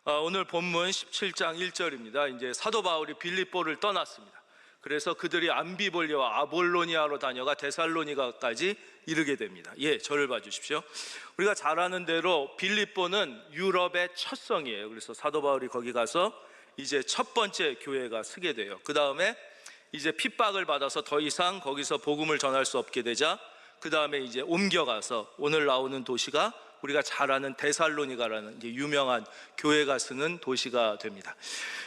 오늘 본문 17장 1절입니다. 이제 사도 바울이 빌립보를 떠났습니다. 그래서 그들이 암비볼리와 아볼로니아로 다녀가 데살로니가까지 이르게 됩니다. 저를 봐주십시오. 우리가 잘 아는 대로 빌립보는 유럽의 첫 성이에요. 그래서 사도 바울이 거기 가서 이제 첫 번째 교회가 서게 돼요. 그 다음에 이제 핍박을 받아서 더 이상 거기서 복음을 전할 수 없게 되자 그 다음에 이제 옮겨가서 오늘 나오는 도시가 우리가 잘 아는 데살로니가라는 유명한 교회가 쓰는 도시가 됩니다.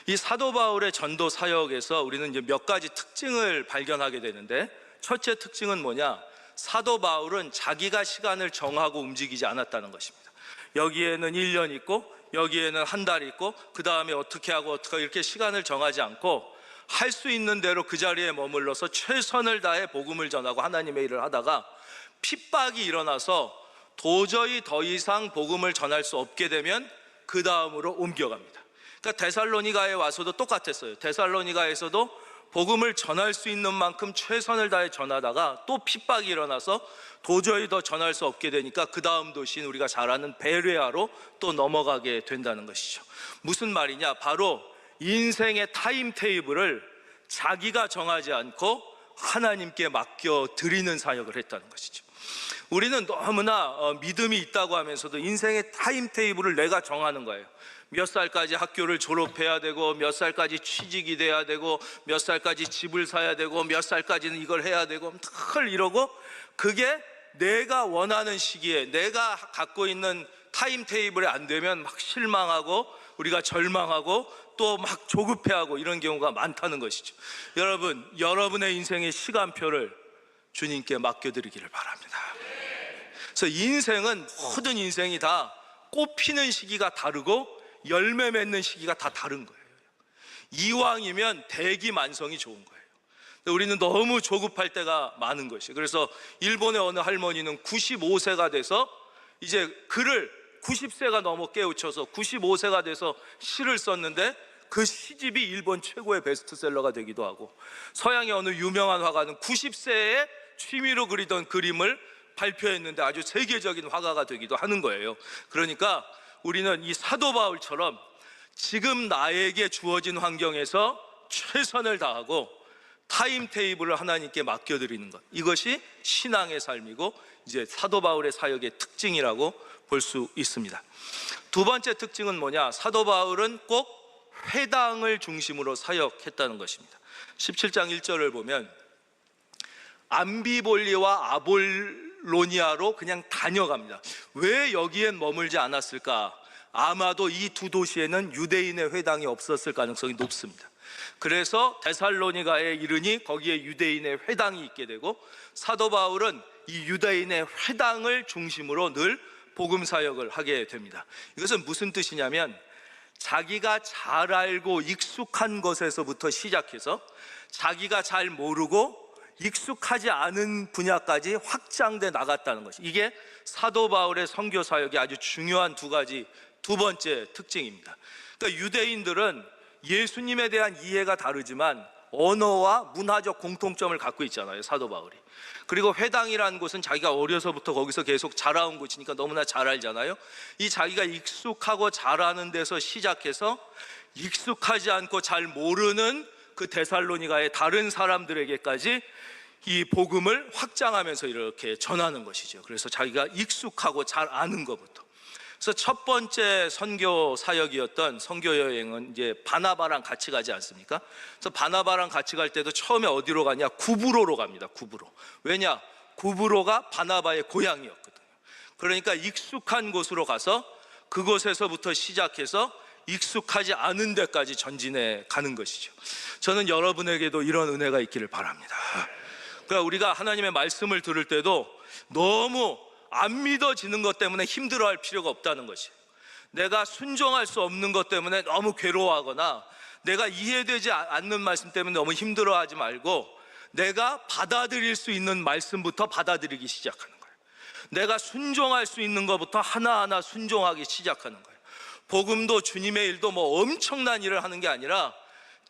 이 사도 바울의 전도 사역에서 우리는 이제 몇 가지 특징을 발견하게 되는데, 첫째 특징은 뭐냐? 사도 바울은 자기가 시간을 정하고 움직이지 않았다는 것입니다. 여기에는 1년 있고 여기에는 한 달 있고 그 다음에 어떻게 하고 어떻게 이렇게 시간을 정하지 않고 할 수 있는 대로 그 자리에 머물러서 최선을 다해 복음을 전하고 하나님의 일을 하다가 핍박이 일어나서 도저히 더 이상 복음을 전할 수 없게 되면 그 다음으로 옮겨갑니다. 그러니까 데살로니가에 와서도 똑같았어요. 데살로니가에서도 복음을 전할 수 있는 만큼 최선을 다해 전하다가 또 핍박이 일어나서 도저히 더 전할 수 없게 되니까 그 다음 도시인 우리가 잘 아는 베레아로 또 넘어가게 된다는 것이죠. 무슨 말이냐? 바로 인생의 타임테이블을 자기가 정하지 않고 하나님께 맡겨드리는 사역을 했다는 것이죠. 우리는 너무나 믿음이 있다고 하면서도 인생의 타임테이블을 내가 정하는 거예요. 몇 살까지 학교를 졸업해야 되고, 몇 살까지 취직이 돼야 되고, 몇 살까지 집을 사야 되고, 몇 살까지는 이걸 해야 되고, 늘 이러고, 그게 내가 원하는 시기에 내가 갖고 있는 타임테이블에 안 되면 막 실망하고 우리가 절망하고 또 막 조급해하고 이런 경우가 많다는 것이죠. 여러분, 여러분의 인생의 시간표를 주님께 맡겨드리기를 바랍니다. 그래서 인생은, 모든 인생이 다 꽃피는 시기가 다르고 열매 맺는 시기가 다 다른 거예요. 이왕이면 대기만성이 좋은 거예요. 우리는 너무 조급할 때가 많은 것이에요. 그래서 일본의 어느 할머니는 95세가 돼서 이제 글을 90세가 넘어 깨우쳐서 95세가 돼서 시를 썼는데 그 시집이 일본 최고의 베스트셀러가 되기도 하고, 서양의 어느 유명한 화가는 90세에 취미로 그리던 그림을 발표했는데 아주 세계적인 화가가 되기도 하는 거예요. 그러니까 우리는 이 사도 바울처럼 지금 나에게 주어진 환경에서 최선을 다하고 타임테이블을 하나님께 맡겨드리는 것, 이것이 신앙의 삶이고 이제 사도 바울의 사역의 특징이라고 볼 수 있습니다. 두 번째 특징은 뭐냐? 사도 바울은 꼭 회당을 중심으로 사역했다는 것입니다. 17장 1절을 보면 암비볼리와 아볼로니아로 그냥 다녀갑니다. 왜 여기엔 머물지 않았을까? 아마도 이 두 도시에는 유대인의 회당이 없었을 가능성이 높습니다. 그래서 데살로니가에 이르니 거기에 유대인의 회당이 있게 되고, 사도 바울은 이 유대인의 회당을 중심으로 늘 복음 사역을 하게 됩니다. 이것은 무슨 뜻이냐면, 자기가 잘 알고 익숙한 것에서부터 시작해서 자기가 잘 모르고 익숙하지 않은 분야까지 확장돼 나갔다는 것이, 이게 사도 바울의 선교 사역의 아주 중요한 두 번째 특징입니다. 그러니까 유대인들은 예수님에 대한 이해가 다르지만 언어와 문화적 공통점을 갖고 있잖아요, 사도 바울이. 그리고 회당이라는 곳은 자기가 어려서부터 거기서 계속 자라온 곳이니까 너무나 잘 알잖아요. 이 자기가 익숙하고 잘 아는 데서 시작해서 익숙하지 않고 잘 모르는 그 데살로니가의 다른 사람들에게까지 이 복음을 확장하면서 이렇게 전하는 것이죠. 그래서 자기가 익숙하고 잘 아는 것부터. 그래서 첫 번째 선교 사역이었던 선교 여행은 이제 바나바랑 같이 가지 않습니까? 그래서 바나바랑 같이 갈 때도 처음에 어디로 가냐? 구브로로 갑니다. 구브로. 왜냐? 구브로가 바나바의 고향이었거든요. 그러니까 익숙한 곳으로 가서 그곳에서부터 시작해서 익숙하지 않은 데까지 전진해 가는 것이죠. 저는 여러분에게도 이런 은혜가 있기를 바랍니다. 그러니까 우리가 하나님의 말씀을 들을 때도 너무 안 믿어지는 것 때문에 힘들어할 필요가 없다는 것이에요. 내가 순종할 수 없는 것 때문에 너무 괴로워하거나 내가 이해되지 않는 말씀 때문에 너무 힘들어하지 말고, 내가 받아들일 수 있는 말씀부터 받아들이기 시작하는 거예요. 내가 순종할 수 있는 것부터 하나하나 순종하기 시작하는 거예요. 복음도 주님의 일도 뭐 엄청난 일을 하는 게 아니라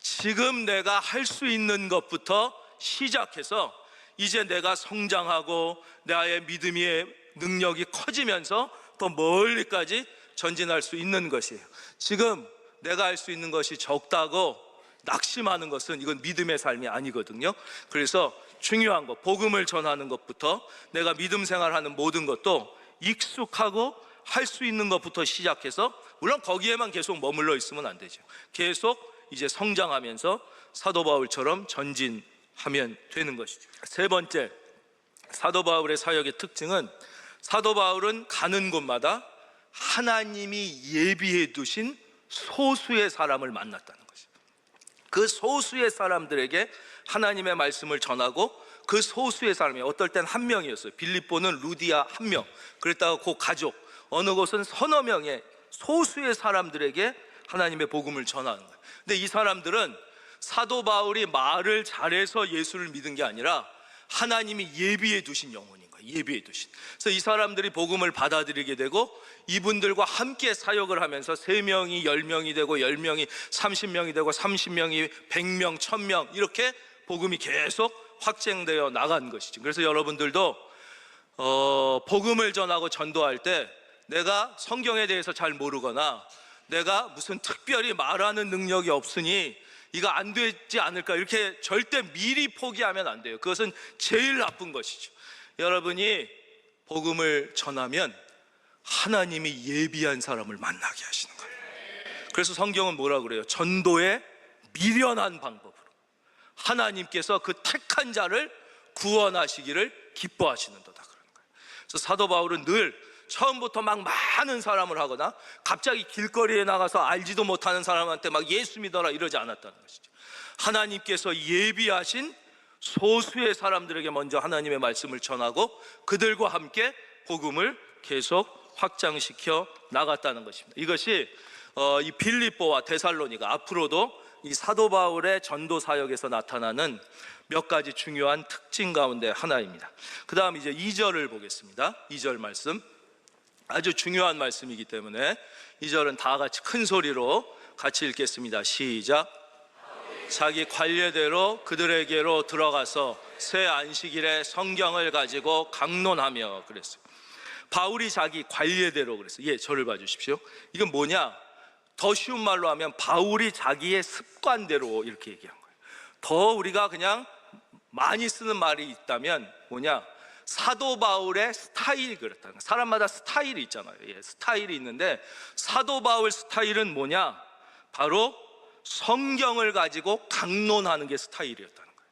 지금 내가 할 수 있는 것부터 시작해서 이제 내가 성장하고 나의 믿음의 능력이 커지면서 더 멀리까지 전진할 수 있는 것이에요. 지금 내가 할 수 있는 것이 적다고 낙심하는 것은 이건 믿음의 삶이 아니거든요. 그래서 중요한 것, 복음을 전하는 것부터 내가 믿음 생활하는 모든 것도 익숙하고 할 수 있는 것부터 시작해서, 물론 거기에만 계속 머물러 있으면 안 되죠. 계속 이제 성장하면서 사도 바울처럼 전진하면 되는 것이죠. 세 번째, 사도 바울의 사역의 특징은 사도 바울은 가는 곳마다 하나님이 예비해 두신 소수의 사람을 만났다는 것이죠. 그 소수의 사람들에게 하나님의 말씀을 전하고, 그 소수의 사람이 어떨 땐 한 명이었어요. 빌립보는 루디아 한 명, 그랬다가 그 가족, 어느 곳은 서너 명의 소수의 사람들에게 하나님의 복음을 전하는 거예요. 근데 이 사람들은 사도 바울이 말을 잘해서 예수를 믿은 게 아니라 하나님이 예비해 두신 영혼인 거예요. 예비해 두신. 그래서 이 사람들이 복음을 받아들이게 되고, 이분들과 함께 사역을 하면서 3명이 10명이 되고, 10명이 30명이 되고, 30명이 100명, 1000명, 이렇게 복음이 계속 확장되어 나간 것이죠. 그래서 여러분들도 복음을 전하고 전도할 때 내가 성경에 대해서 잘 모르거나 내가 무슨 특별히 말하는 능력이 없으니 이거 안 되지 않을까, 이렇게 절대 미리 포기하면 안 돼요. 그것은 제일 나쁜 것이죠. 여러분이 복음을 전하면 하나님이 예비한 사람을 만나게 하시는 거예요. 그래서 성경은 뭐라 그래요? 전도의 미련한 방법으로 하나님께서 그 택한 자를 구원하시기를 기뻐하시는도다 그러는 거예요. 그래서 사도 바울은 늘 처음부터 막 많은 사람을 하거나 갑자기 길거리에 나가서 알지도 못하는 사람한테 막 예수 믿어라 이러지 않았다는 것이죠. 하나님께서 예비하신 소수의 사람들에게 먼저 하나님의 말씀을 전하고 그들과 함께 복음을 계속 확장시켜 나갔다는 것입니다. 이것이 이 빌립보와 데살로니가 앞으로도 이 사도 바울의 전도 사역에서 나타나는 몇 가지 중요한 특징 가운데 하나입니다. 그 다음 이제 2절을 보겠습니다. 2절 말씀, 아주 중요한 말씀이기 때문에 2절은 다 같이 큰 소리로 같이 읽겠습니다. 시작. 자기 관례대로 그들에게로 들어가서 새 안식일에 성경을 가지고 강론하며 그랬어요. 바울이 자기 관례대로 그랬어요. 예, 저를 봐주십시오. 이건 뭐냐? 더 쉬운 말로 하면 바울이 자기의 습관대로 이렇게 얘기한 거예요. 더 우리가 그냥 많이 쓰는 말이 있다면 뭐냐? 사도 바울의 스타일이 그렇다는 거예요. 사람마다 스타일이 있잖아요. 예, 스타일이 있는데 사도 바울 스타일은 뭐냐? 바로 성경을 가지고 강론하는 게 스타일이었다는 거예요.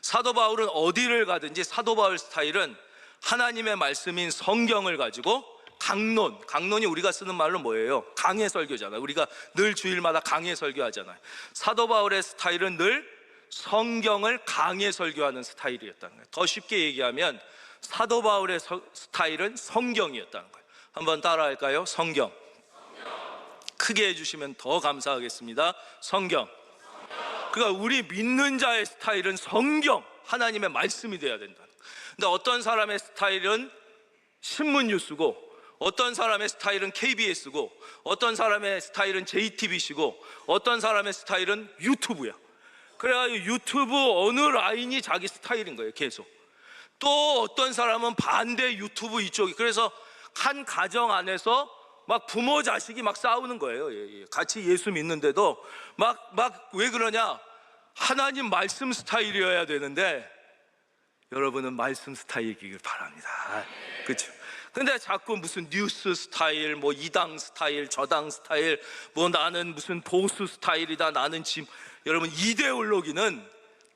사도 바울은 어디를 가든지 사도 바울 스타일은 하나님의 말씀인 성경을 가지고 강론이 우리가 쓰는 말로 뭐예요? 강해 설교잖아요. 우리가 늘 주일마다 강해 설교하잖아요. 사도 바울의 스타일은 늘 성경을 강해 설교하는 스타일이었다는 거예요. 더 쉽게 얘기하면 사도 바울의 스타일은 성경이었다는 거예요. 한번 따라할까요? 성경. 크게 해주시면 더 감사하겠습니다. 성경. 그러니까 우리 믿는 자의 스타일은 성경, 하나님의 말씀이 돼야 된다. 근데 어떤 사람의 스타일은 신문 뉴스고, 어떤 사람의 스타일은 KBS고, 어떤 사람의 스타일은 JTBC고, 어떤 사람의 스타일은 유튜브야. 그래가지고 유튜브 어느 라인이 자기 스타일인 거예요. 계속. 또 어떤 사람은 반대 유튜브 이쪽이. 그래서 한 가정 안에서 막 부모 자식이 막 싸우는 거예요. 같이 예수 믿는데도 막 왜 그러냐? 하나님 말씀 스타일이어야 되는데 여러분은 말씀 스타일이길 바랍니다. 그렇죠? 근데 자꾸 무슨 뉴스 스타일, 뭐 이당 스타일, 저당 스타일, 뭐 나는 무슨 보수 스타일이다, 나는 지금, 여러분 이데올로기는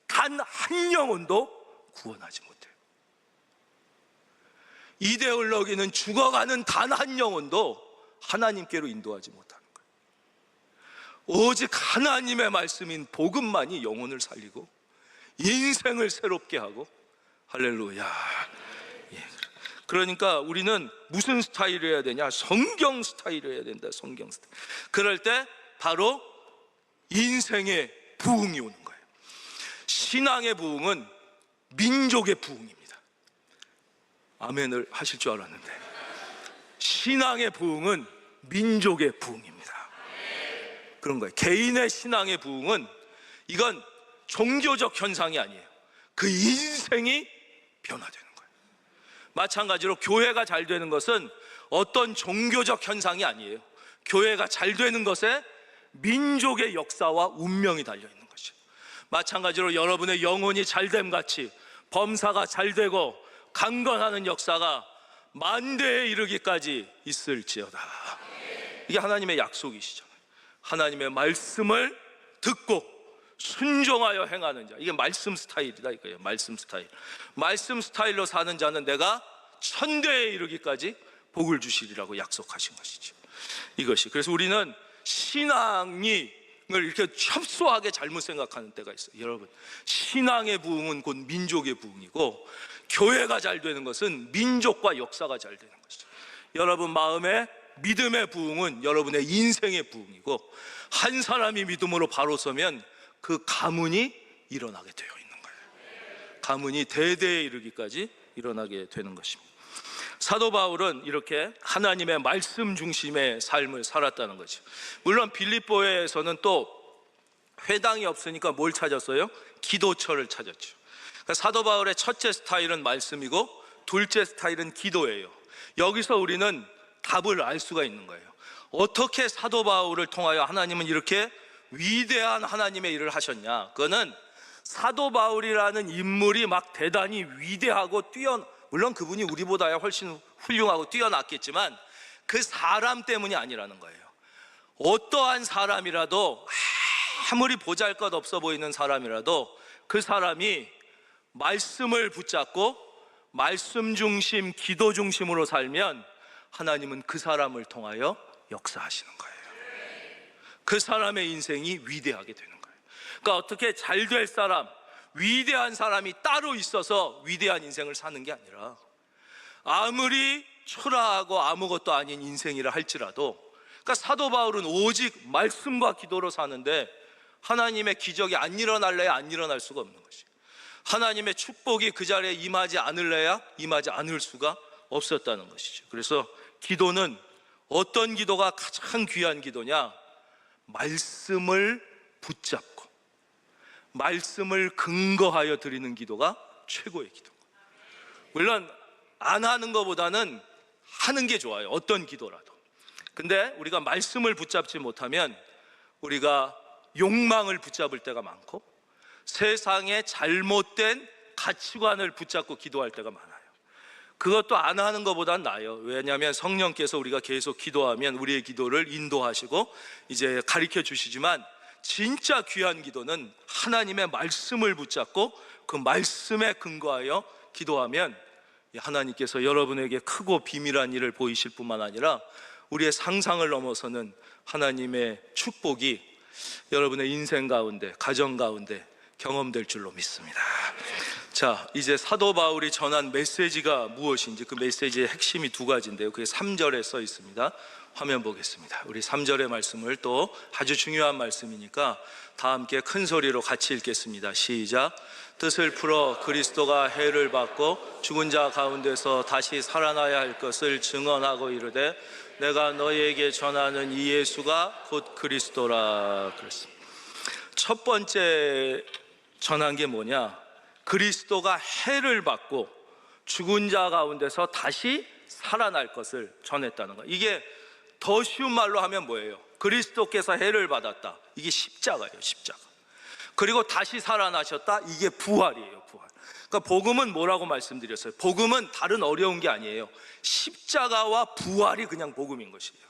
단 한 영혼도 구원하지 못해요. 이데올로기는 죽어가는 단 한 영혼도 하나님께로 인도하지 못하는 거예요. 오직 하나님의 말씀인 복음만이 영혼을 살리고 인생을 새롭게 하고, 할렐루야. 예. 그러니까 우리는 무슨 스타일이어야 되냐? 성경 스타일이어야 된다. 성경 스타일. 그럴 때 바로 인생의 부흥이 오는 거예요. 신앙의 부흥은 민족의 부흥입니다. 아멘을 하실 줄 알았는데, 신앙의 부흥은 민족의 부흥입니다. 그런 거예요. 개인의 신앙의 부흥은 이건 종교적 현상이 아니에요. 그 인생이 변화되는 거예요. 마찬가지로 교회가 잘 되는 것은 어떤 종교적 현상이 아니에요. 교회가 잘 되는 것에 민족의 역사와 운명이 달려있는 것이에요. 마찬가지로 여러분의 영혼이 잘됨 같이 범사가 잘 되고 강건하는 역사가 만대에 이르기까지 있을지어다. 이게 하나님의 약속이시잖아요. 하나님의 말씀을 듣고 순종하여 행하는 자, 이게 말씀 스타일이다 이거예요. 말씀 스타일. 말씀 스타일로 사는 자는 내가 천대에 이르기까지 복을 주시리라고 약속하신 것이죠. 이것이, 그래서 우리는 신앙을 이렇게 협소하게 잘못 생각하는 때가 있어요. 여러분, 신앙의 부흥은 곧 민족의 부흥이고, 교회가 잘 되는 것은 민족과 역사가 잘 되는 것이죠. 여러분 마음의 믿음의 부흥은 여러분의 인생의 부흥이고, 한 사람이 믿음으로 바로 서면 그 가문이 일어나게 되어 있는 거예요. 가문이 대대에 이르기까지 일어나게 되는 것입니다. 사도 바울은 이렇게 하나님의 말씀 중심의 삶을 살았다는 거죠. 물론 빌립보에서는 또 회당이 없으니까 뭘 찾았어요? 기도처를 찾았죠. 그러니까 사도 바울의 첫째 스타일은 말씀이고 둘째 스타일은 기도예요. 여기서 우리는 답을 알 수가 있는 거예요. 어떻게 사도 바울을 통하여 하나님은 이렇게 위대한 하나님의 일을 하셨냐? 그거는 사도 바울이라는 인물이 막 대단히 위대하고 물론 그분이 우리보다야 훨씬 훌륭하고 뛰어났겠지만 그 사람 때문이 아니라는 거예요. 어떠한 사람이라도, 아무리 보잘것없어 보이는 사람이라도 그 사람이 말씀을 붙잡고 말씀 중심, 기도 중심으로 살면 하나님은 그 사람을 통하여 역사하시는 거예요. 그 사람의 인생이 위대하게 되는 거예요. 그러니까 어떻게 잘 될 사람, 위대한 사람이 따로 있어서 위대한 인생을 사는 게 아니라, 아무리 초라하고 아무것도 아닌 인생이라 할지라도, 그러니까 사도 바울은 오직 말씀과 기도로 사는데 하나님의 기적이 안 일어날래야 안 일어날 수가 없는 것이에요. 하나님의 축복이 그 자리에 임하지 않을래야 임하지 않을 수가 없었다는 것이죠. 그래서 기도는, 어떤 기도가 가장 귀한 기도냐? 말씀을 붙잡고 말씀을 근거하여 드리는 기도가 최고의 기도. 물론 안 하는 것보다는 하는 게 좋아요, 어떤 기도라도. 근데 우리가 말씀을 붙잡지 못하면 우리가 욕망을 붙잡을 때가 많고, 세상의 잘못된 가치관을 붙잡고 기도할 때가 많아요. 그것도 안 하는 것보단 나아요. 왜냐하면 성령께서 우리가 계속 기도하면 우리의 기도를 인도하시고 이제 가르쳐 주시지만, 진짜 귀한 기도는 하나님의 말씀을 붙잡고 그 말씀에 근거하여 기도하면 하나님께서 여러분에게 크고 비밀한 일을 보이실 뿐만 아니라 우리의 상상을 넘어서는 하나님의 축복이 여러분의 인생 가운데, 가정 가운데 경험될 줄로 믿습니다. 자, 이제 사도 바울이 전한 메시지가 무엇인지, 그 메시지의 핵심이 두 가지인데요, 그게 3절에 써 있습니다. 화면 보겠습니다. 우리 3절의 말씀을, 또 아주 중요한 말씀이니까 다 함께 큰 소리로 같이 읽겠습니다. 시작. 뜻을 풀어 그리스도가 해를 받고 죽은 자 가운데서 다시 살아나야 할 것을 증언하고 이르되 내가 너희에게 전하는 이 예수가 곧 그리스도라. 그랬습니다. 첫 번째 전한 게 뭐냐? 그리스도가 해를 받고 죽은 자 가운데서 다시 살아날 것을 전했다는 거예요. 이게 더 쉬운 말로 하면 뭐예요? 그리스도께서 해를 받았다, 이게 십자가예요, 십자가. 그리고 다시 살아나셨다, 이게 부활이에요, 부활. 그러니까 복음은 뭐라고 말씀드렸어요? 복음은 다른 어려운 게 아니에요. 십자가와 부활이 그냥 복음인 것이에요.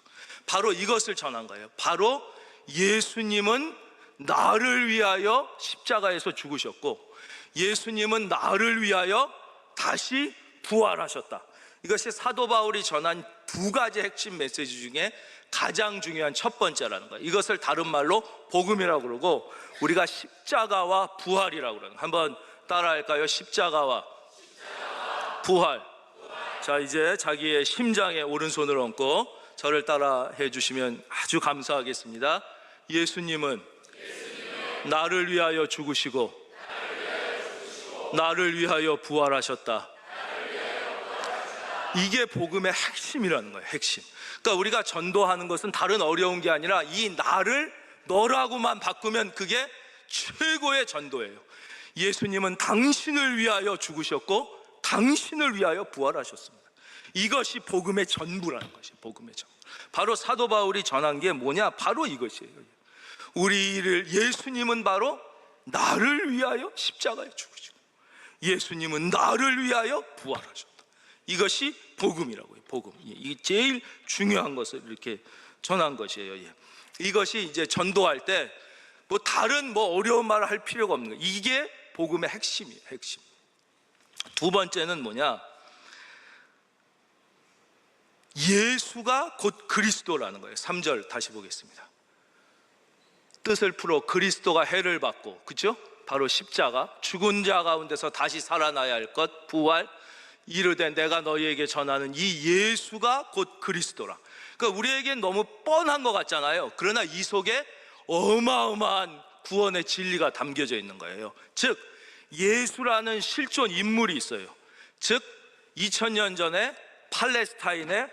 바로 이것을 전한 거예요. 바로 예수님은 나를 위하여 십자가에서 죽으셨고, 예수님은 나를 위하여 다시 부활하셨다. 이것이 사도 바울이 전한 두 가지 핵심 메시지 중에 가장 중요한 첫 번째라는 거예요. 이것을 다른 말로 복음이라고 그러고, 우리가 십자가와 부활이라고 그러는 거예요. 한번 따라 할까요? 십자가와 부활. 자, 이제 자기의 심장에 오른손을 얹고 저를 따라 해주시면 아주 감사하겠습니다. 예수님은 나를 위하여 죽으시고 나를 위하여 부활하셨다. 이게 복음의 핵심이라는 거예요, 핵심. 그러니까 우리가 전도하는 것은 다른 어려운 게 아니라 이 나를 너라고만 바꾸면 그게 최고의 전도예요. 예수님은 당신을 위하여 죽으셨고 당신을 위하여 부활하셨습니다. 이것이 복음의 전부라는 것이 복음의 전부. 바로 사도 바울이 전한 게 뭐냐? 바로 이것이에요. 우리를 예수님은 바로 나를 위하여 십자가에 죽으시고 예수님은 나를 위하여 부활하셨다. 이것이 복음이라고요. 복음. 이게 제일 중요한 것을 이렇게 전한 것이에요. 이것이 이제 전도할 때 뭐 다른 뭐 어려운 말을 할 필요가 없는 거예요. 이게 복음의 핵심이에요. 핵심. 두 번째는 뭐냐? 예수가 곧 그리스도라는 거예요. 3절 다시 보겠습니다. 뜻을 풀어 그리스도가 해를 받고, 그렇죠? 바로 십자가, 죽은 자 가운데서 다시 살아나야 할 것, 부활, 이르되 내가 너희에게 전하는 이 예수가 곧 그리스도라. 그러니까 우리에겐 너무 뻔한 것 같잖아요. 그러나 이 속에 어마어마한 구원의 진리가 담겨져 있는 거예요. 즉 예수라는 실존 인물이 있어요. 즉 2000년 전에 팔레스타인의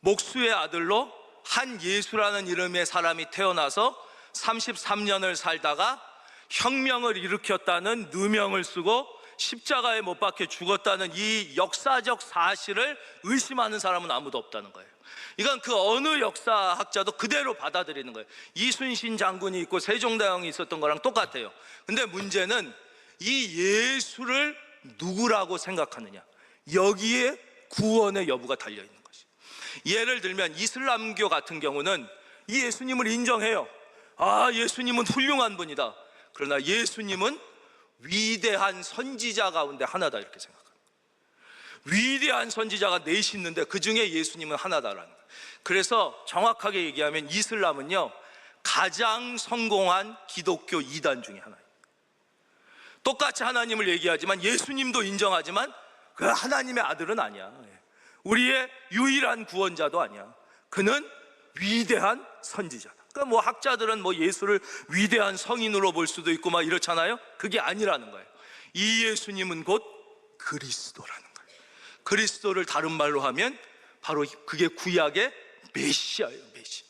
목수의 아들로 한 예수라는 이름의 사람이 태어나서 33년을 살다가 혁명을 일으켰다는 누명을 쓰고 십자가에 못 박혀 죽었다는 이 역사적 사실을 의심하는 사람은 아무도 없다는 거예요. 이건 그 어느 역사학자도 그대로 받아들이는 거예요. 이순신 장군이 있고 세종대왕이 있었던 거랑 똑같아요. 근데 문제는 이 예수를 누구라고 생각하느냐, 여기에 구원의 여부가 달려있는 것이. 예를 들면 이슬람교 같은 경우는 이 예수님을 인정해요. 아, 예수님은 훌륭한 분이다. 그러나 예수님은 위대한 선지자 가운데 하나다, 이렇게 생각합니다. 위대한 선지자가 넷이 있는데 그 중에 예수님은 하나다라는 거예요. 그래서 정확하게 얘기하면 이슬람은요, 가장 성공한 기독교 이단 중에 하나예요. 똑같이 하나님을 얘기하지만 예수님도 인정하지만 그 하나님의 아들은 아니야. 우리의 유일한 구원자도 아니야. 그는 위대한 선지자다. 그러니까 뭐 학자들은 뭐 예수를 위대한 성인으로 볼 수도 있고 막 이렇잖아요. 그게 아니라는 거예요. 이 예수님은 곧 그리스도라는 거예요. 그리스도를 다른 말로 하면 바로 그게 구약의 메시아예요. 메시아.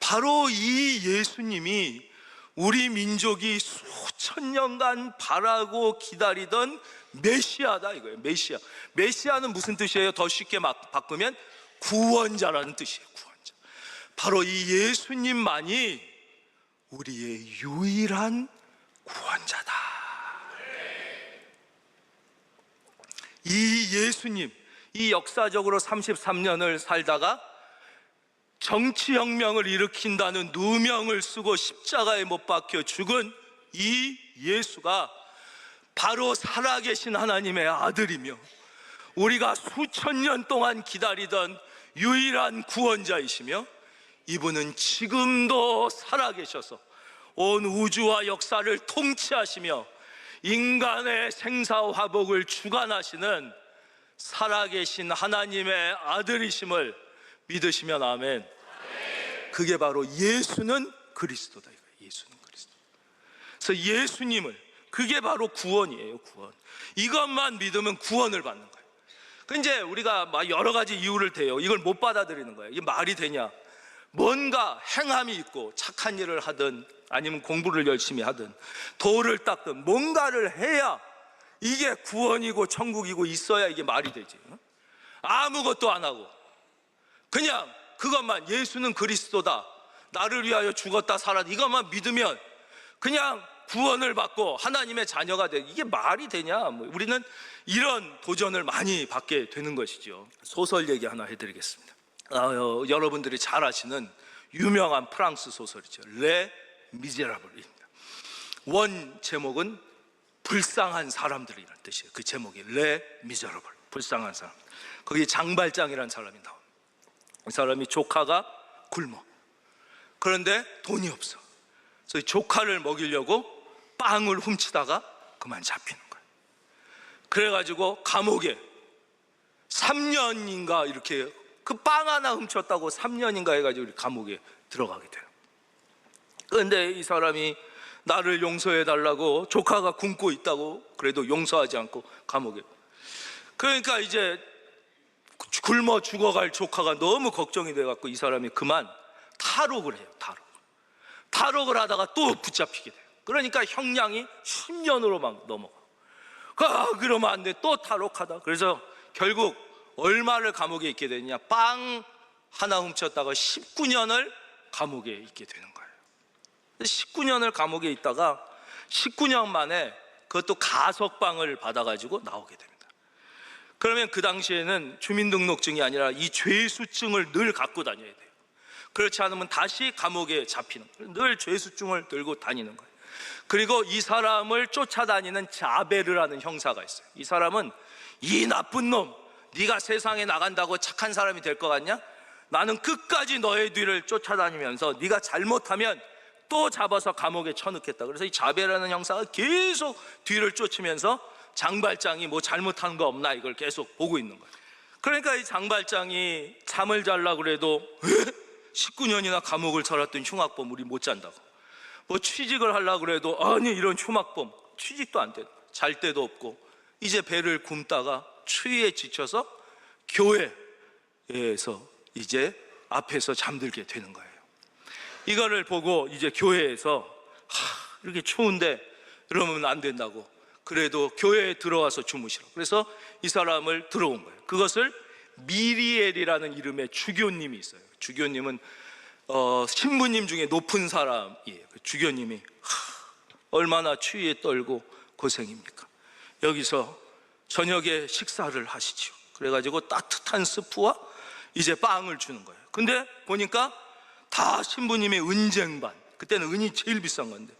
바로 이 예수님이 우리 민족이 수천 년간 바라고 기다리던 메시아다 이거예요. 메시아. 메시아는 무슨 뜻이에요? 더 쉽게 바꾸면 구원자라는 뜻이에요. 구원자. 바로 이 예수님만이 우리의 유일한 구원자다. 이 예수님, 이 역사적으로 33년을 살다가 정치혁명을 일으킨다는 누명을 쓰고 십자가에 못 박혀 죽은 이 예수가 바로 살아계신 하나님의 아들이며 우리가 수천 년 동안 기다리던 유일한 구원자이시며 이분은 지금도 살아계셔서 온 우주와 역사를 통치하시며 인간의 생사화복을 주관하시는 살아계신 하나님의 아들이심을 믿으시면 아멘. 그게 바로 예수는 그리스도다. 예수는 그리스도. 그래서 예수님을, 그게 바로 구원이에요. 구원. 이것만 믿으면 구원을 받는 거예요. 그 이제 우리가 막 여러 가지 이유를 대요. 이걸 못 받아들이는 거예요. 이게 말이 되냐? 뭔가 행함이 있고 착한 일을 하든 아니면 공부를 열심히 하든 돌을 닦든 뭔가를 해야 이게 구원이고 천국이고 있어야 이게 말이 되지. 아무것도 안 하고 그냥 그것만, 예수는 그리스도다, 나를 위하여 죽었다 살았다, 이것만 믿으면 그냥 구원을 받고 하나님의 자녀가 돼. 이게 말이 되냐? 우리는 이런 도전을 많이 받게 되는 것이죠. 소설 얘기 하나 해드리겠습니다. 여러분들이 잘 아시는 유명한 프랑스 소설이죠. 레 미제라블입니다. 원 제목은 불쌍한 사람들이라는 뜻이에요. 그 제목이 레 미제라블, 불쌍한 사람. 거기 장발장이라는 사람이 나옵니다. 이 사람이 조카가 굶어. 그런데 돈이 없어. 그래서 조카를 먹이려고 빵을 훔치다가 그만 잡히는 거예요. 그래가지고 감옥에 3년인가 이렇게, 그 빵 하나 훔쳤다고 3년인가 해가지고 감옥에 들어가게 돼요. 그런데 이 사람이 나를 용서해 달라고, 조카가 굶고 있다고 그래도 용서하지 않고 감옥에. 그러니까 이제 굶어 죽어갈 조카가 너무 걱정이 돼갖고 이 사람이 그만 탈옥을 해요. 탈옥을 하다가 또 붙잡히게 돼요. 그러니까 형량이 10년으로 막 넘어가. 그러면 안 돼. 또 탈옥하다. 그래서 결국 얼마를 감옥에 있게 되느냐? 빵 하나 훔쳤다가 19년을 감옥에 있게 되는 거예요. 19년을 감옥에 있다가 19년 만에 그것도 가석방을 받아가지고 나오게 됩니다. 그러면 그 당시에는 주민등록증이 아니라 이 죄수증을 늘 갖고 다녀야 돼요. 그렇지 않으면 다시 감옥에 잡히는 거예요. 늘 죄수증을 들고 다니는 거예요. 그리고 이 사람을 쫓아다니는 자베르라는 형사가 있어요. 이 사람은 이 나쁜 놈, 네가 세상에 나간다고 착한 사람이 될 것 같냐? 나는 끝까지 너의 뒤를 쫓아다니면서 네가 잘못하면 또 잡아서 감옥에 쳐넣겠다. 그래서 이 자베라는 형사가 계속 뒤를 쫓으면서 장발장이 뭐 잘못한 거 없나 이걸 계속 보고 있는 거예요. 그러니까 이 장발장이 잠을 자려고 그래도 19년이나 감옥을 살았던 흉악범 우리 못 잔다고, 뭐 취직을 하려고 그래도 아니 이런 흉악범 취직도 안 돼, 잘 데도 없고, 이제 배를 굶다가 추위에 지쳐서 교회에서 이제 앞에서 잠들게 되는 거예요. 이거를 보고 이제 교회에서 이렇게 추운데 이러면 안 된다고, 그래도 교회에 들어와서 주무시라. 그래서 이 사람을 들어온 거예요. 그것을 미리엘이라는 이름의 주교님이 있어요. 주교님은 신부님 중에 높은 사람이에요. 그 주교님이 얼마나 추위에 떨고 고생입니까? 여기서 저녁에 식사를 하시죠. 그래가지고 따뜻한 스프와 이제 빵을 주는 거예요. 근데 보니까 다 신부님의 은쟁반, 그때는 은이 제일 비싼 건데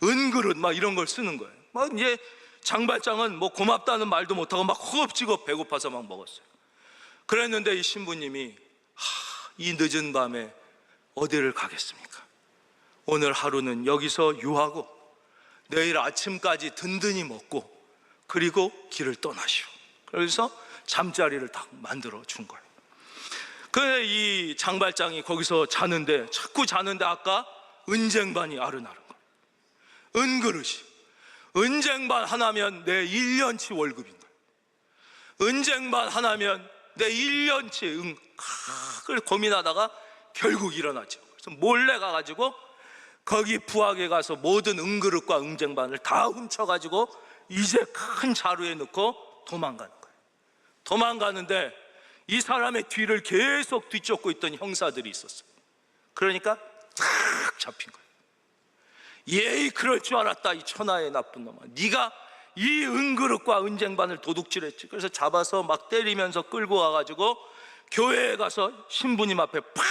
은그릇 막 이런 걸 쓰는 거예요. 막 이제 장발장은 뭐 고맙다는 말도 못하고 막 허겁지겁 배고파서 막 먹었어요. 그랬는데 이 신부님이 이 늦은 밤에 어디를 가겠습니까? 오늘 하루는 여기서 유하고 내일 아침까지 든든히 먹고 그리고 길을 떠나시오. 그래서 잠자리를 딱 만들어 준 거예요. 그래 이 장발장이 거기서 자는데, 자꾸 자는데 아까 은쟁반이 아른아른 거예요. 은그릇이, 은쟁반 하나면 내 1년치 월급인 거예요. 은쟁반 하나면 내 1년치 그걸 고민하다가 결국 일어났죠. 그래서 몰래 가가지고 거기 부엌에 가서 모든 은그릇과 은쟁반을 다 훔쳐가지고 이제 큰 자루에 넣고 도망가는 거예요. 도망가는데 이 사람의 뒤를 계속 뒤쫓고 있던 형사들이 있었어요. 그러니까 탁 잡힌 거예요. 예이 그럴 줄 알았다 이 천하의 나쁜 놈아, 네가 이 은그릇과 은쟁반을 도둑질했지. 그래서 잡아서 막 때리면서 끌고 와가지고 교회에 가서 신부님 앞에 팍,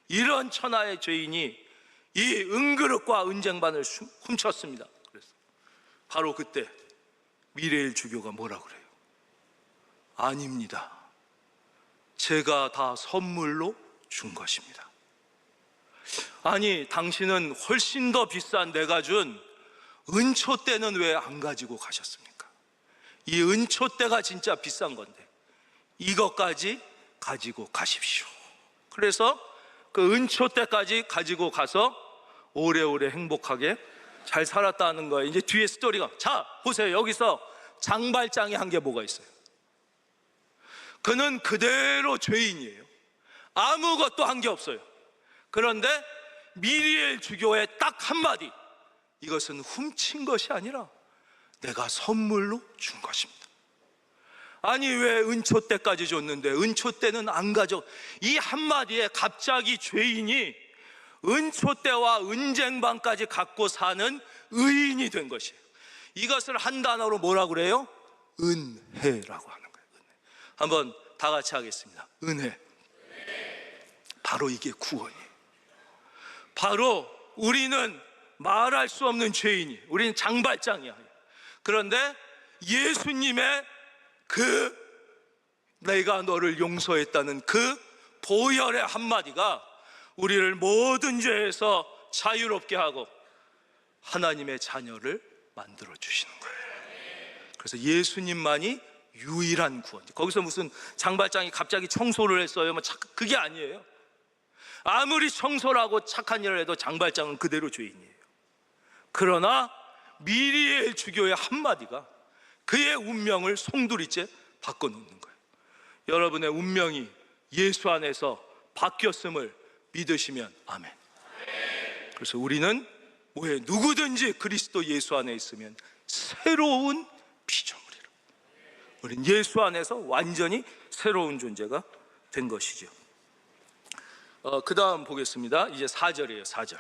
이런 천하의 죄인이 이 은그릇과 은쟁반을 훔쳤습니다. 그래서 바로 그때 미레일 주교가 뭐라 그래요? 아닙니다, 제가 다 선물로 준 것입니다. 아니 당신은 훨씬 더 비싼 내가 준 은초대는 왜 안 가지고 가셨습니까? 이 은초대가 진짜 비싼 건데 이것까지 가지고 가십시오. 그래서 그 은초대까지 가지고 가서 오래오래 행복하게 잘 살았다는 거예요. 이제 뒤에 스토리가, 자 보세요. 여기서 장발장이 한 게 뭐가 있어요? 그는 그대로 죄인이에요. 아무것도 한 게 없어요. 그런데 미리엘 주교의 딱 한마디, 이것은 훔친 것이 아니라 내가 선물로 준 것입니다. 아니 왜 은초대까지 줬는데 은초대는 안 가져? 이 한마디에 갑자기 죄인이 은초대와 은쟁반까지 갖고 사는 의인이 된 것이에요. 이것을 한 단어로 뭐라고 그래요? 은혜라고 하는 거예요. 은혜. 한번 다 같이 하겠습니다. 은혜. 바로 이게 구원이에요. 바로 우리는 말할 수 없는 죄인이, 우리는 장발장이야. 그런데 예수님의 그 내가 너를 용서했다는 그 보혈의 한마디가 우리를 모든 죄에서 자유롭게 하고 하나님의 자녀를 만들어 주시는 거예요. 그래서 예수님만이 유일한 구원. 거기서 무슨 장발장이 갑자기 청소를 했어요, 뭐 그게 아니에요. 아무리 청소를 하고 착한 일을 해도 장발장은 그대로 죄인이에요. 그러나 미리엘 주교의 한마디가 그의 운명을 송두리째 바꿔놓는 거예요. 여러분의 운명이 예수 안에서 바뀌었음을 믿으시면 아멘. 그래서 우리는 왜 누구든지 그리스도 예수 안에 있으면 새로운 피조물이라. 우린 예수 안에서 완전히 새로운 존재가 된 것이죠. 그 다음 보겠습니다. 이제 4절이에요. 4절.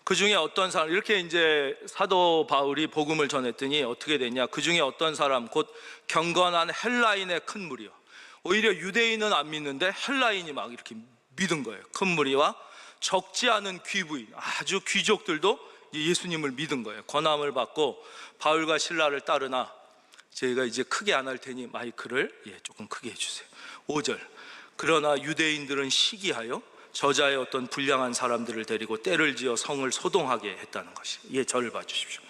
그 중에 어떤 사람, 이렇게 이제 사도 바울이 복음을 전했더니 어떻게 됐냐? 그 중에 어떤 사람, 곧 경건한 헬라인의 큰 무리요. 오히려 유대인은 안 믿는데 헬라인이 막 이렇게 믿은 거예요. 큰 무리와 적지 않은 귀부인, 아주 귀족들도 예수님을 믿은 거예요. 권함을 받고 바울과 실라를 따르나, 저희가 이제 크게 안 할 테니 마이크를 조금 크게 해주세요. 5절. 그러나 유대인들은 시기하여 저자의 어떤 불량한 사람들을 데리고 때를 지어 성을 소동하게 했다는 것이. 저를 봐주십시오.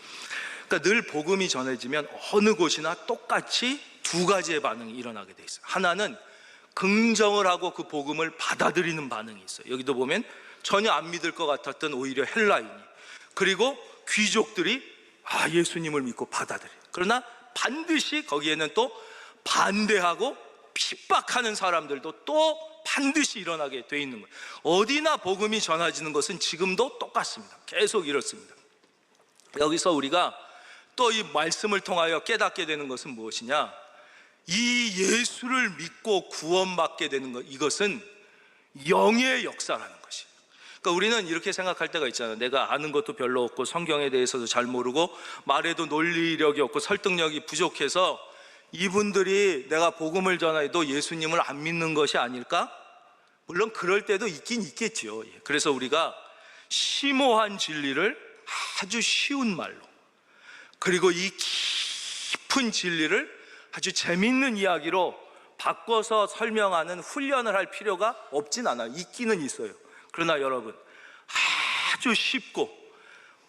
그러니까 늘 복음이 전해지면 어느 곳이나 똑같이 두 가지의 반응이 일어나게 돼 있어요. 하나는 긍정을 하고 그 복음을 받아들이는 반응이 있어요. 여기도 보면 전혀 안 믿을 것 같았던 오히려 헬라인이, 그리고 귀족들이 예수님을 믿고 받아들여요. 그러나 반드시 거기에는 또 반대하고 핍박하는 사람들도 또 반드시 일어나게 돼 있는 거예요. 어디나 복음이 전해지는 것은 지금도 똑같습니다. 계속 이렇습니다. 여기서 우리가 또 이 말씀을 통하여 깨닫게 되는 것은 무엇이냐? 이 예수를 믿고 구원받게 되는 것, 이것은 영의 역사라는 것이에요. 그러니까 우리는 이렇게 생각할 때가 있잖아요. 내가 아는 것도 별로 없고 성경에 대해서도 잘 모르고 말에도 논리력이 없고 설득력이 부족해서 이분들이 내가 복음을 전해도 예수님을 안 믿는 것이 아닐까? 물론 그럴 때도 있긴 있겠죠. 그래서 우리가 심오한 진리를 아주 쉬운 말로, 그리고 이 깊은 진리를 아주 재밌는 이야기로 바꿔서 설명하는 훈련을 할 필요가 없진 않아요. 있기는 있어요. 그러나 여러분, 아주 쉽고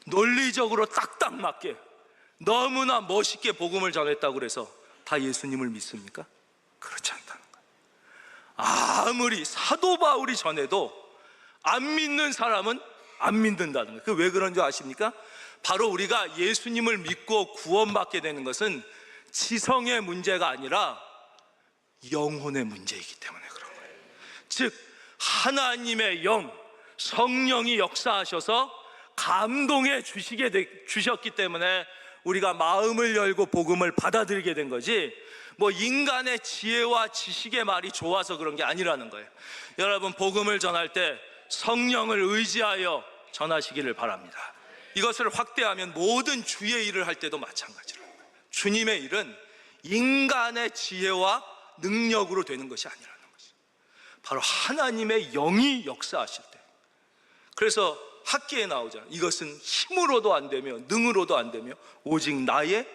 논리적으로 딱딱 맞게 너무나 멋있게 복음을 전했다고 그래서 다 예수님을 믿습니까? 그렇지 않다는 거예요. 아무리 사도 바울이 전해도 안 믿는 사람은 안 믿는다는 거예요. 그 왜 그런 줄 아십니까? 바로 우리가 예수님을 믿고 구원받게 되는 것은 지성의 문제가 아니라 영혼의 문제이기 때문에 그런 거예요. 즉 하나님의 영, 성령이 역사하셔서 감동해 주셨기 때문에 우리가 마음을 열고 복음을 받아들이게 된 거지, 뭐 인간의 지혜와 지식의 말이 좋아서 그런 게 아니라는 거예요. 여러분, 복음을 전할 때 성령을 의지하여 전하시기를 바랍니다. 이것을 확대하면 모든 주의 일을 할 때도 마찬가지로 주님의 일은 인간의 지혜와 능력으로 되는 것이 아니라는 것이죠. 바로 하나님의 영이 역사하실 때. 그래서 학기에 나오잖아요. 이것은 힘으로도 안 되며 능으로도 안 되며 오직 나의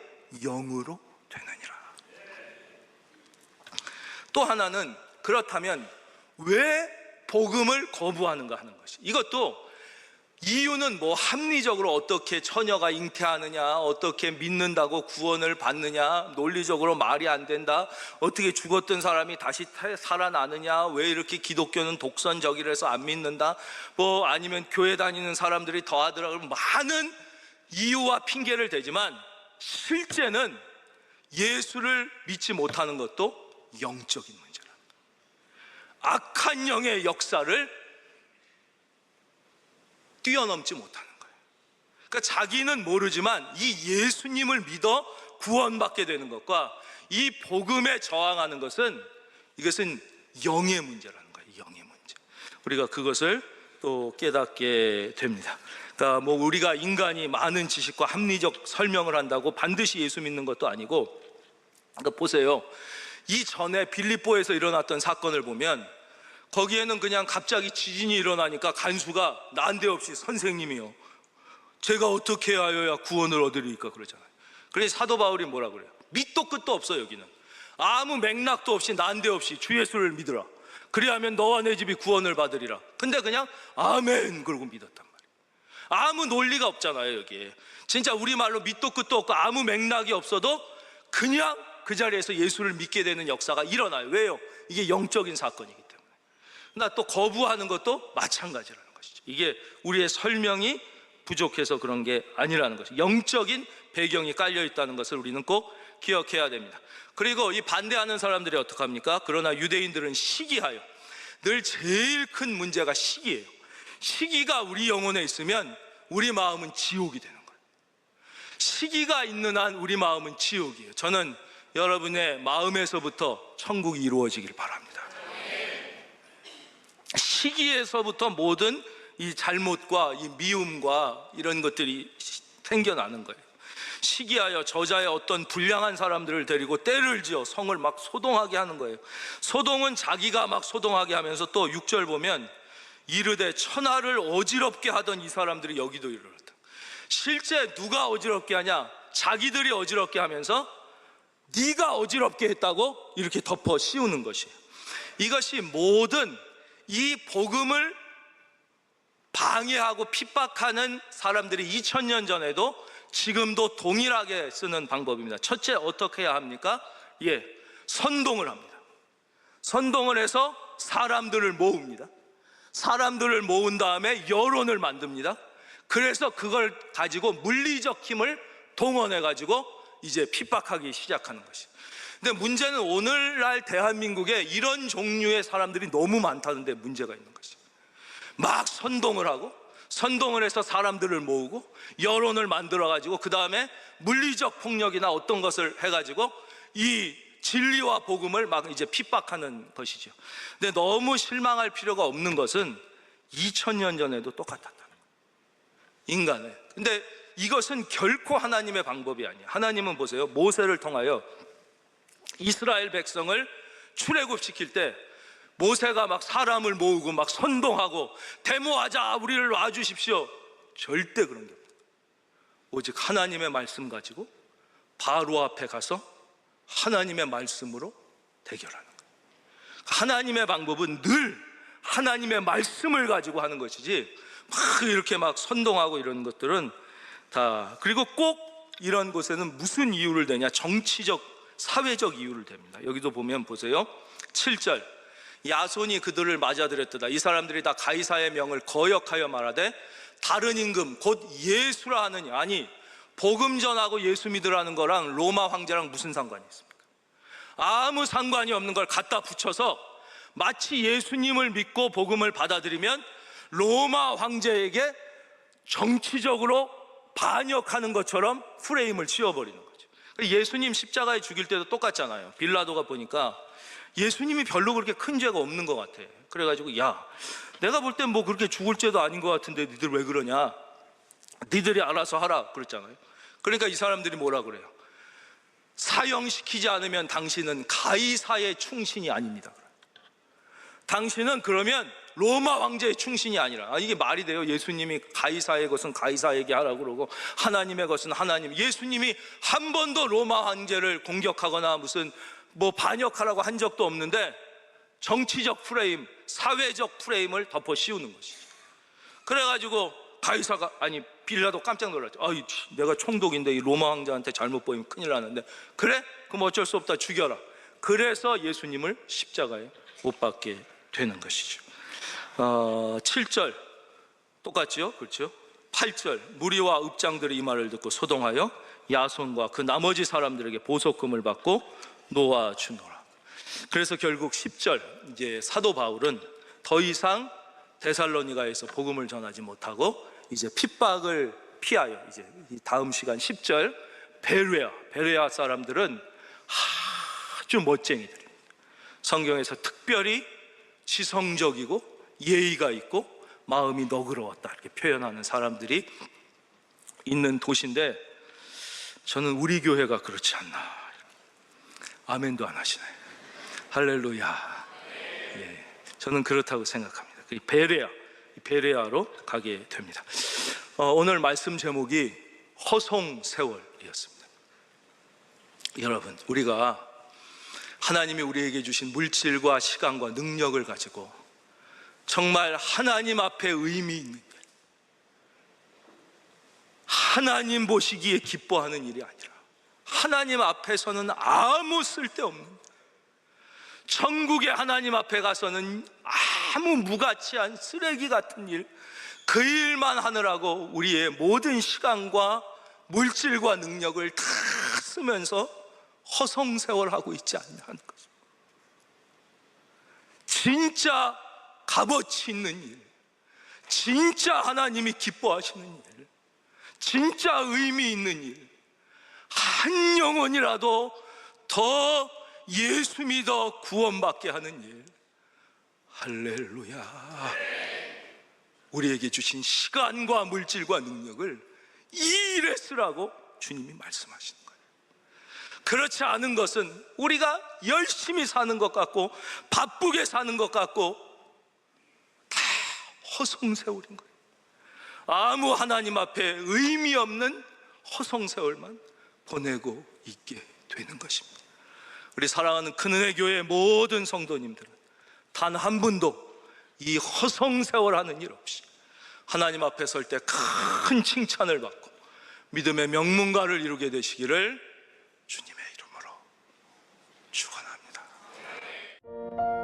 영으로 되느니라. 또 하나는, 그렇다면 왜 복음을 거부하는가 하는 것이. 이것도 이유는 뭐 합리적으로 어떻게 처녀가 잉태하느냐, 어떻게 믿는다고 구원을 받느냐, 논리적으로 말이 안 된다, 어떻게 죽었던 사람이 다시 살아나느냐, 왜 이렇게 기독교는 독선적이라서 안 믿는다, 뭐 아니면 교회 다니는 사람들이 더하더라고, 많은 이유와 핑계를 대지만 실제는 예수를 믿지 못하는 것도 영적인 문제라. 악한 영의 역사를 뛰어넘지 못하는 거예요. 그러니까 자기는 모르지만 이 예수님을 믿어 구원받게 되는 것과 이 복음에 저항하는 것은, 이것은 영의 문제라는 거예요. 영의 문제. 우리가 그것을 또 깨닫게 됩니다. 그러니까 뭐 우리가 인간이 많은 지식과 합리적 설명을 한다고 반드시 예수 믿는 것도 아니고, 그러니까 보세요. 이전에 빌립보에서 일어났던 사건을 보면 거기에는 그냥 갑자기 지진이 일어나니까 간수가 난데없이 선생님이요, 제가 어떻게 하여야 구원을 얻으리까 그러잖아요. 그래서 사도 바울이 뭐라 그래요? 밑도 끝도 없어. 여기는 아무 맥락도 없이 난데없이 주 예수를 믿으라, 그리하면 너와 내 집이 구원을 받으리라. 근데 그냥 아멘 그러고 믿었단 말이에요. 아무 논리가 없잖아요. 여기에 진짜 우리말로 밑도 끝도 없고 아무 맥락이 없어도 그냥 그 자리에서 예수를 믿게 되는 역사가 일어나요. 왜요? 이게 영적인 사건이기 때문에. 나 또 거부하는 것도 마찬가지라는 것이죠. 이게 우리의 설명이 부족해서 그런 게 아니라는 것이죠. 영적인 배경이 깔려 있다는 것을 우리는 꼭 기억해야 됩니다. 그리고 이 반대하는 사람들이 어떡합니까? 그러나 유대인들은 시기하여, 늘 제일 큰 문제가 시기예요. 시기가 우리 영혼에 있으면 우리 마음은 지옥이 되는 거예요. 시기가 있는 한 우리 마음은 지옥이에요. 저는 여러분의 마음에서부터 천국이 이루어지길 바랍니다. 시기에서부터 모든 이 잘못과 이 미움과 이런 것들이 생겨나는 거예요. 시기하여 저자의 어떤 불량한 사람들을 데리고 때를 지어 성을 막 소동하게 하는 거예요. 소동은 자기가 막 소동하게 하면서 또 6절 보면 이르되 천하를 어지럽게 하던 이 사람들이 여기도 이르렀다. 실제 누가 어지럽게 하냐? 자기들이 어지럽게 하면서 네가 어지럽게 했다고 이렇게 덮어 씌우는 것이에요. 이것이 모든 이 복음을 방해하고 핍박하는 사람들이 2000년 전에도 지금도 동일하게 쓰는 방법입니다. 첫째, 어떻게 해야 합니까? 선동을 합니다. 선동을 해서 사람들을 모읍니다. 사람들을 모은 다음에 여론을 만듭니다. 그래서 그걸 가지고 물리적 힘을 동원해 가지고 이제 핍박하기 시작하는 것이. 근데 문제는 오늘날 대한민국에 이런 종류의 사람들이 너무 많다는데 문제가 있는 것이. 막 선동을 하고 선동을 해서 사람들을 모으고 여론을 만들어 가지고 그 다음에 물리적 폭력이나 어떤 것을 해 가지고 이 진리와 복음을 막 이제 핍박하는 것이죠. 근데 너무 실망할 필요가 없는 것은 2000년 전에도 똑같았다는 거예요, 인간은. 근데 이것은 결코 하나님의 방법이 아니에요. 하나님은 보세요, 모세를 통하여 이스라엘 백성을 출애굽시킬 때 모세가 막 사람을 모으고 막 선동하고 데모하자, 우리를 놔주십시오, 절대 그런 게 없어요. 오직 하나님의 말씀 가지고 바로 앞에 가서 하나님의 말씀으로 대결하는 거예요. 하나님의 방법은 늘 하나님의 말씀을 가지고 하는 것이지 막 이렇게 막 선동하고 이런 것들은 다. 그리고 꼭 이런 곳에는 무슨 이유를 대냐? 정치적, 사회적 이유를 댑니다. 여기도 보면 보세요, 7절 야손이 그들을 맞아들였도다. 이 사람들이 다 가이사의 명을 거역하여 말하되 다른 임금 곧 예수라 하느니. 아니, 복음 전하고 예수 믿으라는 거랑 로마 황제랑 무슨 상관이 있습니까? 아무 상관이 없는 걸 갖다 붙여서 마치 예수님을 믿고 복음을 받아들이면 로마 황제에게 정치적으로 반역하는 것처럼 프레임을 씌워버리는 거죠. 예수님 십자가에 죽일 때도 똑같잖아요. 빌라도가 보니까 예수님이 별로 그렇게 큰 죄가 없는 것 같아. 그래가지고 야, 내가 볼 땐 뭐 그렇게 죽을 죄도 아닌 것 같은데 니들 왜 그러냐? 니들이 알아서 하라 그랬잖아요. 그러니까 이 사람들이 뭐라 그래요? 사형시키지 않으면 당신은 가이사의 충신이 아닙니다. 당신은 그러면 로마 황제의 충신이 아니라. 이게 말이 돼요? 예수님이 가이사의 것은 가이사에게 하라고 그러고 하나님의 것은 하나님. 예수님이 한 번도 로마 황제를 공격하거나 무슨 뭐 반역하라고 한 적도 없는데 정치적 프레임, 사회적 프레임을 덮어 씌우는 것이죠. 그래가지고 가이사가, 아니 빌라도 깜짝 놀랐죠. 내가 총독인데 이 로마 황제한테 잘못 보이면 큰일 나는데, 그래? 그럼 어쩔 수 없다, 죽여라. 그래서 예수님을 십자가에 못 박게 되는 것이죠. 7절 똑같죠? 그렇죠? 8절 무리와 읍장들이 이 말을 듣고 소동하여 야손과 그 나머지 사람들에게 보석금을 받고 놓아주노라. 그래서 결국 10절 이제 사도 바울은 더 이상 데살로니가에서 복음을 전하지 못하고 이제 핍박을 피하여 이제 다음 시간 10절 베레아 사람들은 아주 멋쟁이들입니다. 성경에서 특별히 지성적이고 예의가 있고 마음이 너그러웠다 이렇게 표현하는 사람들이 있는 도시인데, 저는 우리 교회가 그렇지 않나. 아멘도 안 하시네. 할렐루야. 저는 그렇다고 생각합니다. 베레아로 가게 됩니다. 오늘 말씀 제목이 허송세월이었습니다. 여러분, 우리가 하나님이 우리에게 주신 물질과 시간과 능력을 가지고 정말 하나님 앞에 의미 있는 일, 하나님 보시기에 기뻐하는 일이 아니라 하나님 앞에서는 아무 쓸데없는, 천국의 하나님 앞에 가서는 아무 무가치한 쓰레기 같은 일, 그 일만 하느라고 우리의 모든 시간과 물질과 능력을 다 쓰면서 허송세월하고 있지 않냐 하는 거죠. 진짜 값어치 있는 일, 진짜 하나님이 기뻐하시는 일, 진짜 의미 있는 일, 한 영혼이라도 더 예수 믿어 구원받게 하는 일. 할렐루야. 우리에게 주신 시간과 물질과 능력을 이 일에 쓰라고 주님이 말씀하시는 거예요. 그렇지 않은 것은 우리가 열심히 사는 것 같고 바쁘게 사는 것 같고 다 허송세월인 거예요. 아무 하나님 앞에 의미 없는 허송세월만 보내고 있게 되는 것입니다. 우리 사랑하는 큰은혜 교회 모든 성도님들은 단 한 분도 이 허송세월 하는 일 없이 하나님 앞에 설 때 큰 칭찬을 받고 믿음의 명문가를 이루게 되시기를 주님의 이름으로 축원합니다.